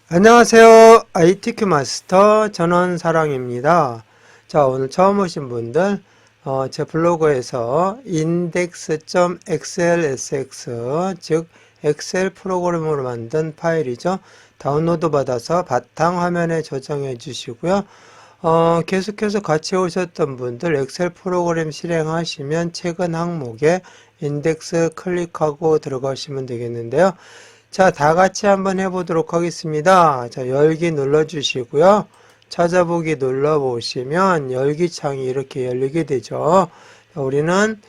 안녕하세요. ITQ 마스터 전원사랑입니다. 자, 오늘 처음 오신 분들, 제 블로그에서 index.xlsx, 즉, 엑셀 프로그램으로 만든 파일이죠. 다운로드 받아서 바탕화면에 저장해 주시고요. 계속해서 같이 오셨던 분들, 엑셀 프로그램 실행하시면 최근 항목에 인덱스 클릭하고 들어가시면 되겠는데요. 자, 다 같이 한번 해보도록 하겠습니다. 자, 열기 눌러주시고요. 찾아보기 눌러보시면 열기 창이 이렇게 열리게 되죠. 자, 우리는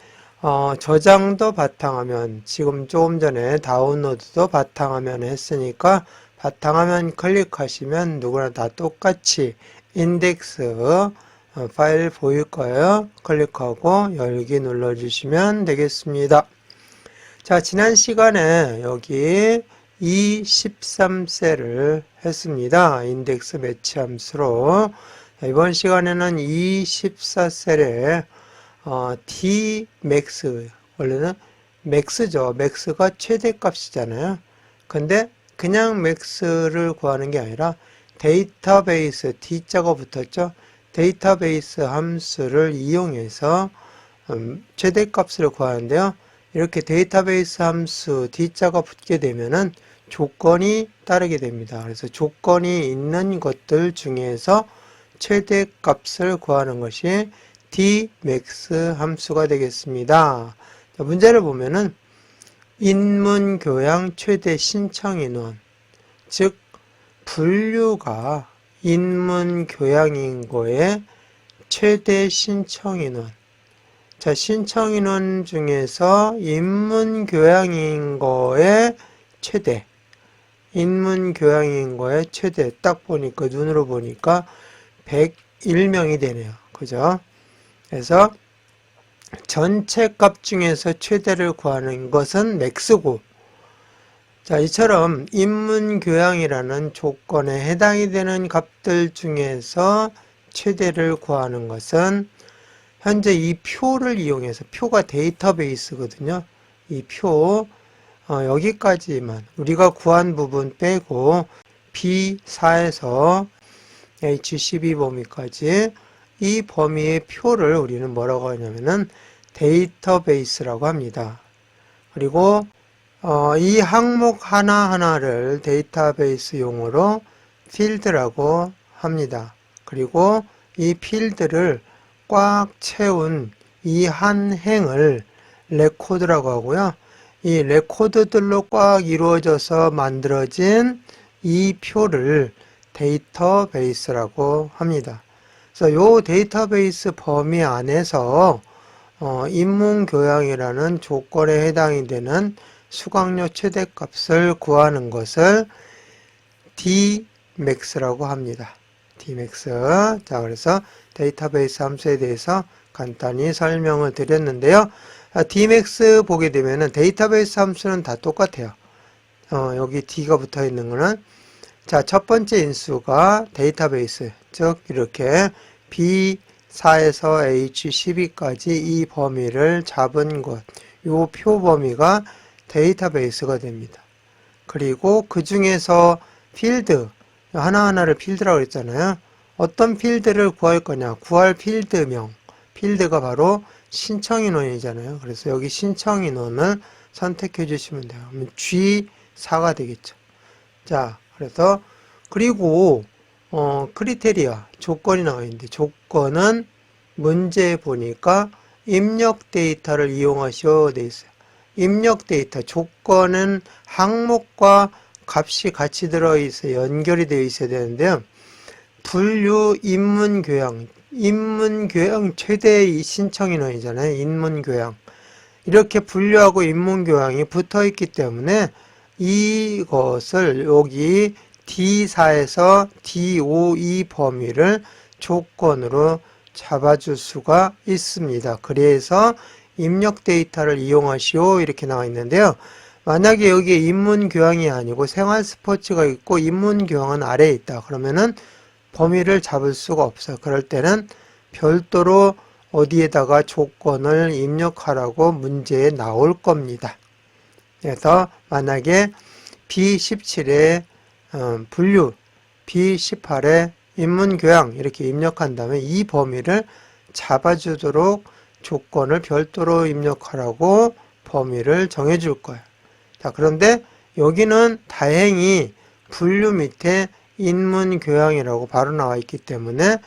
저장도 바탕화면, 지금 조금 전에 다운로드도 바탕화면에 했으니까 바탕화면 클릭하시면 누구나 다 똑같이 인덱스 파일 보일 거예요. 클릭하고 열기 눌러주시면 되겠습니다. 자, 지난 시간에 여기 E13셀을 했습니다. 인덱스 매치 함수로. 이번 시간에는 E14셀에 Dmax, 원래는 max죠. max가 최대값이잖아요. 근데 그냥 max를 구하는 게 아니라 데이터베이스, D자가 붙었죠. 데이터베이스 함수를 이용해서 최대값을 구하는데요. 이렇게 데이터베이스 함수 D자가 붙게 되면은 조건이 따르게 됩니다. 그래서 조건이 있는 것들 중에서 최대값을 구하는 것이 Dmax 함수가 되겠습니다. 자, 문제를 보면은 인문교양 최대 신청인원, 즉 분류가 인문교양인고의 최대 신청인원. 자, 신청인원 중에서 인문교양인고의 최대, 인문교양인고의 최대 딱 보니까 눈으로 보니까 101명이 되네요. 그죠? 그래서 전체 값 중에서 최대를 구하는 것은 맥스고, 자, 이처럼 인문교양이라는 조건에 해당이 되는 값들 중에서 최대를 구하는 것은 현재 이 표를 이용해서, 표가 데이터베이스거든요. 이 표, 여기까지만 우리가 구한 부분 빼고 B4에서 H12 범위까지 이 범위의 표를 우리는 뭐라고 하냐면은 데이터베이스라고 합니다. 그리고 이 항목 하나하나를 데이터베이스 용어로 필드라고 합니다. 그리고 이 필드를 꽉 채운 이 한 행을 레코드라고 하고요. 이 레코드들로 꽉 이루어져서 만들어진 이 표를 데이터베이스라고 합니다. 그래서 이 데이터베이스 범위 안에서 인문교양이라는 조건에 해당이 되는 수강료 최대값을 구하는 것을 Dmax라고 합니다. Dmax. 자, 그래서 데이터베이스 함수에 대해서 간단히 설명을 드렸는데요. Dmax 보게 되면은 데이터베이스 함수는 다 똑같아요. 여기 D가 붙어 있는 거는, 자, 첫 번째 인수가 데이터베이스, 즉 이렇게 B4에서 H12까지 이 범위를 잡은 것, 요 표 범위가 데이터베이스가 됩니다. 그리고 그 중에서 필드, 하나하나를 필드라고 했잖아요. 어떤 필드를 구할 거냐? 구할 필드명, 필드가 바로 신청인원이잖아요. 그래서 여기 신청인원을 선택해 주시면 돼요. 그러면 G4가 되겠죠. 자, 그래서 그리고 크리테리아, 조건이 나와 있는데, 조건은 문제에 보니까 입력 데이터를 이용하셔야 돼 있어요. 입력 데이터, 조건은 항목과 값이 같이 들어있어요. 연결이 되어 있어야 되는데요. 분류 인문교양, 인문교양 최대 신청인원이잖아요. 인문교양. 이렇게 분류하고 인문교양이 붙어 있기 때문에 이것을 여기 D4에서 D52 범위를 조건으로 잡아줄 수가 있습니다. 그래서 입력 데이터를 이용하시오 이렇게 나와 있는데요. 만약에 여기에 인문교양이 아니고 생활스포츠가 있고 인문교양은 아래에 있다. 그러면은 범위를 잡을 수가 없어요. 그럴 때는 별도로 어디에다가 조건을 입력하라고 문제에 나올 겁니다. 그래서 만약에 B17에 분류 B18에 인문교양 이렇게 입력한 다음에 이 범위를 잡아주도록 조건을 별도로 입력하라고 범위를 정해줄 거예요. 자, 그런데 여기는 다행히 분류 밑에 인문교양이라고 바로 나와 있기 때문에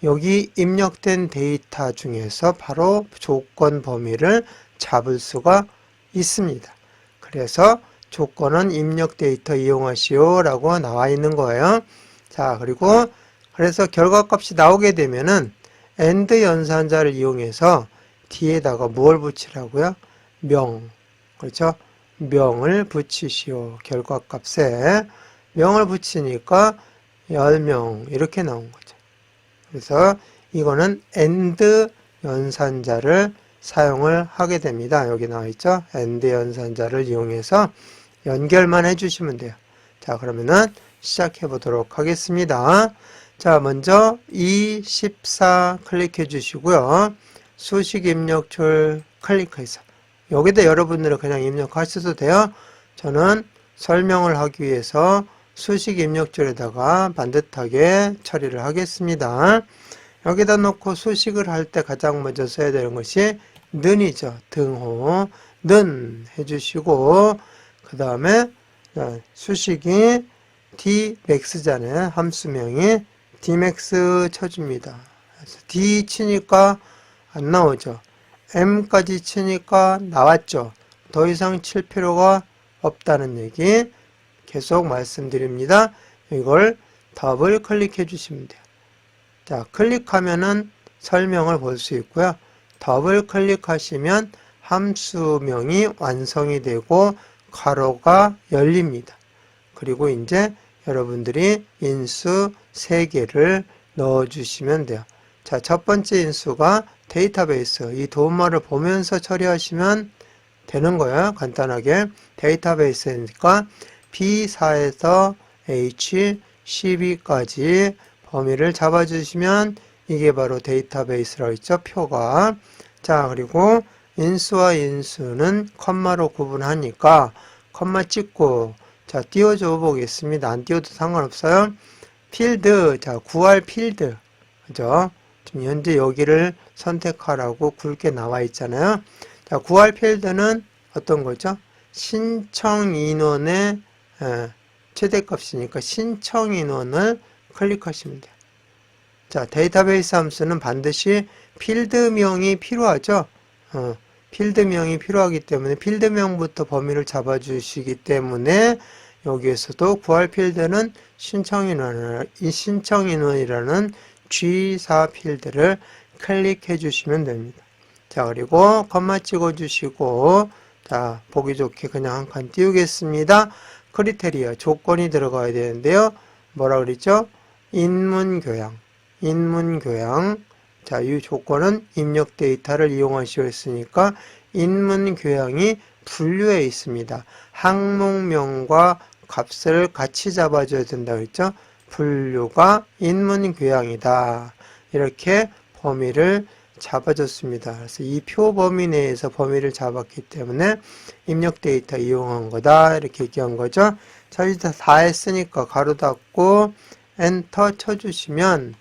여기 입력된 데이터 중에서 바로 조건 범위를 잡을 수가 있습니다. 그래서 조건은 입력 데이터 이용하시오 라고 나와 있는 거예요. 자, 그리고 그래서 결과값이 나오게 되면은 AND 연산자를 이용해서 뒤에다가 뭘 붙이라고요? 명. 그렇죠? 명을 붙이시오. 결과값에 명을 붙이니까 10명 이렇게 나온 거죠. 그래서 이거는 AND 연산자를 사용을 하게 됩니다. 여기 나와 있죠? AND 연산자를 이용해서 연결만 해주시면 돼요. 자, 그러면은 시작해 보도록 하겠습니다. 자, 먼저 214 클릭해 주시고요. 수식 입력줄 클릭해서 여기다 여러분들은 그냥 입력하셔도 돼요. 저는 설명을 하기 위해서 수식 입력줄에다가 반듯하게 처리를 하겠습니다. 여기다 놓고 수식을 할 때 가장 먼저 써야 되는 것이 는이죠. 등호 는 해주시고 그 다음에 수식이 dmax잖아요. 함수명이 dmax 쳐줍니다. 그래서 d 치니까 안 나오죠. m까지 치니까 나왔죠. 더 이상 칠 필요가 없다는 얘기 계속 말씀드립니다. 이걸 더블 클릭해 주시면 돼요. 자, 클릭하면은 설명을 볼 수 있고요. 더블 클릭하시면 함수명이 완성이 되고 괄호가 열립니다. 그리고 이제 여러분들이 인수 3개를 넣어주시면 돼요. 자, 첫 번째 인수가 데이터베이스. 이 도움말을 보면서 처리하시면 되는 거예요. 간단하게. 데이터베이스니까 B4에서 H12까지 범위를 잡아주시면 이게 바로 데이터베이스라고 있죠. 표가. 자, 그리고 인수와 인수는 컴마로 구분하니까 컴마 찍고 자, 띄워줘 보겠습니다. 안 띄워도 상관없어요. 필드. 자, 구할 필드. 그죠? 지금 현재 여기를 선택하라고 굵게 나와 있잖아요. 자, 구할 필드는 어떤 거죠? 신청 인원의 최대값이니까 신청 인원을 클릭하시면 돼요. 자, 데이터베이스 함수는 반드시 필드명이 필요하죠. 필드명이 필요하기 때문에 필드명부터 범위를 잡아주시기 때문에 여기에서도 구할 필드는 신청인원이라는 G4 필드를 클릭해 주시면 됩니다. 자, 그리고 컴마 찍어 주시고 자, 보기 좋게 그냥 한 칸 띄우겠습니다. 크리테리아 조건이 들어가야 되는데요. 뭐라 그랬죠? 인문교양. 자, 이 조건은 입력 데이터를 이용하시었으니까 인문교양이 분류에 있습니다. 항목명과 값을 같이 잡아줘야 된다고 했죠. 분류가 인문교양이다. 이렇게 범위를 잡아줬습니다. 그래서 이 표 범위 내에서 범위를 잡았기 때문에 입력 데이터 이용한 거다. 이렇게 얘기한 거죠. 자, 이제 다 했으니까 가로 닫고 엔터 쳐주시면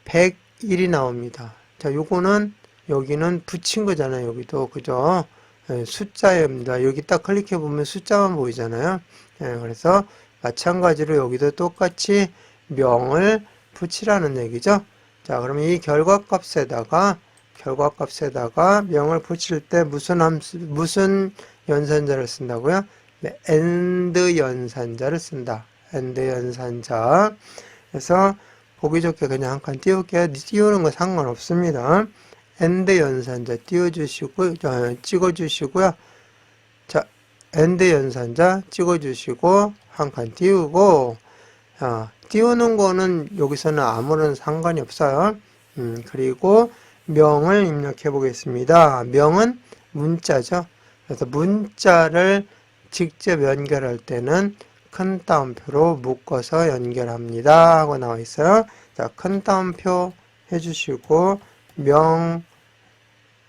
101이 나옵니다. 자, 요거는 여기는 붙인 거잖아요. 여기도 그죠? 네, 숫자입니다. 여기 딱 클릭해 보면 숫자만 보이잖아요. 네, 그래서 마찬가지로 여기도 똑같이 명을 붙이라는 얘기죠. 자, 그러면 이 결과값에다가 명을 붙일 때 무슨 연산자를 쓴다고요? 네, AND 연산자를 쓴다. AND 연산자. 그래서 보기 좋게 그냥 한 칸 띄울게요. 띄우는 거 상관없습니다. AND 연산자 띄워주시고, 찍어주시고요. 자, AND 연산자 찍어주시고, 한 칸 띄우고, 띄우는 거는 여기서는 아무런 상관이 없어요. 그리고 명을 입력해 보겠습니다. 명은 문자죠. 그래서 문자를 직접 연결할 때는 큰 따옴표로 묶어서 연결합니다 하고 나와 있어요. 자, 큰 따옴표 해주시고 명,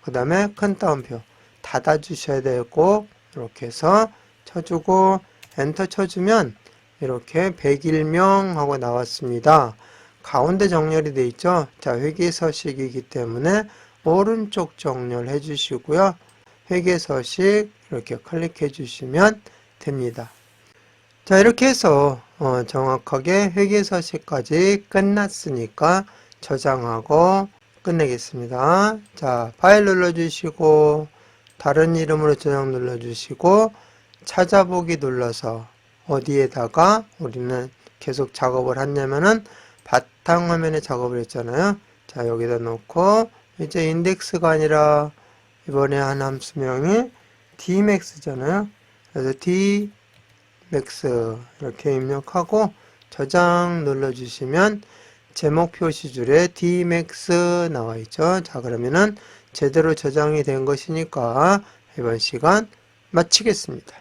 그 다음에 큰 따옴표 닫아 주셔야 되고 이렇게 해서 쳐주고 엔터 쳐주면 이렇게 101명 하고 나왔습니다. 가운데 정렬이 되어 있죠. 자, 회계 서식이기 때문에 오른쪽 정렬해 주시고요. 회계 서식 이렇게 클릭해 주시면 됩니다. 자, 이렇게 해서 정확하게 회계 서식까지 끝났으니까 저장하고 끝내겠습니다. 자, 파일 눌러주시고 다른 이름으로 저장 눌러주시고 찾아보기 눌러서 어디에다가 우리는 계속 작업을 했냐면은 바탕화면에 작업을 했잖아요. 자, 여기다 놓고 이제 인덱스가 아니라 이번에 한 함수명이 dmax잖아요. 그래서 dmax 이렇게 입력하고 저장 눌러주시면 제목 표시줄에 dmax 나와 있죠. 자, 그러면은 제대로 저장이 된 것이니까 이번 시간 마치겠습니다.